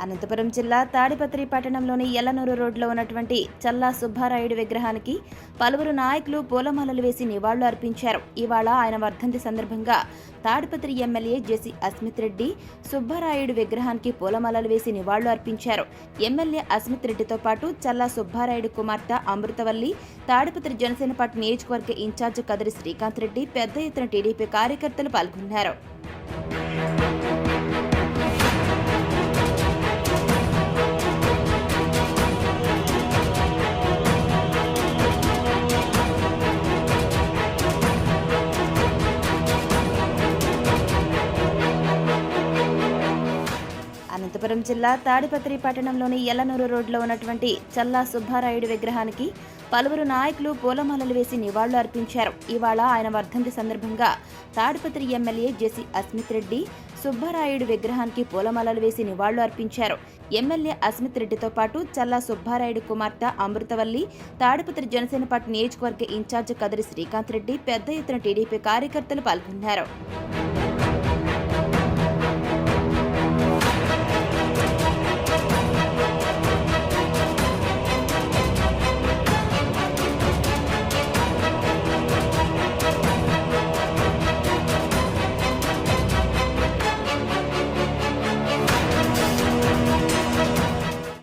అనంతపురం జిల్లా తాడిపత్రి పట్టణంలోని ఎల్లనూరు రోడ్లో ఉన్నటువంటి చల్లా సుబ్బారాయుడు విగ్రహానికి పలువురు నాయకులు పూలమాలలు వేసి నివాళులు అర్పించారు. ఇవాళ ఆయన వర్ధంతి సందర్భంగా తాడిపత్రి ఎమ్మెల్యే జెసి అస్మిత్ రెడ్డి సుబ్బారాయుడు విగ్రహానికి పూలమాలలు వేసి నివాళులు అర్పించారు. ఎమ్మెల్యే అస్మిత్ రెడ్డితో పాటు చల్లా సుబ్బారాయుడు కుమార్తె అమృతవల్లి, తాడిపత్రి జనసేన పార్టీ నియోజకవర్గ ఇన్ఛార్జ్ కదిరి శ్రీకాంత్ రెడ్డి, పెద్ద ఎత్తున టీడీపీ కార్యకర్తలు పాల్గొన్నారు. అనంతపురం జిల్లా తాడిపత్రి పట్టణంలోని ఎల్లనూరు రోడ్లో ఉన్నటువంటి చల్లా సుబ్బారాయుడు విగ్రహానికి పలువురు నాయకులు పూలమాలలు వేసి నివాళులు అర్పించారు. ఇవాళ ఆయన వర్ధంతి సందర్భంగా తాడిపత్రి ఎమ్మెల్యే జెసి అస్మిత్ రెడ్డి సుబ్బారాయుడు విగ్రహానికి పూలమాలలు వేసి నివాళులు అర్పించారు. ఎమ్మెల్యే అస్మిత్ రెడ్డితో పాటు చల్లా సుబ్బారాయుడు కుమార్తె అమృతవల్లి, తాడిపత్రి జనసేన పార్టీ నియోజకవర్గ ఇన్ఛార్జ్ కదిరి శ్రీకాంత్ రెడ్డి, పెద్ద ఎత్తున టీడీపీ కార్యకర్తలు పాల్గొన్నారు.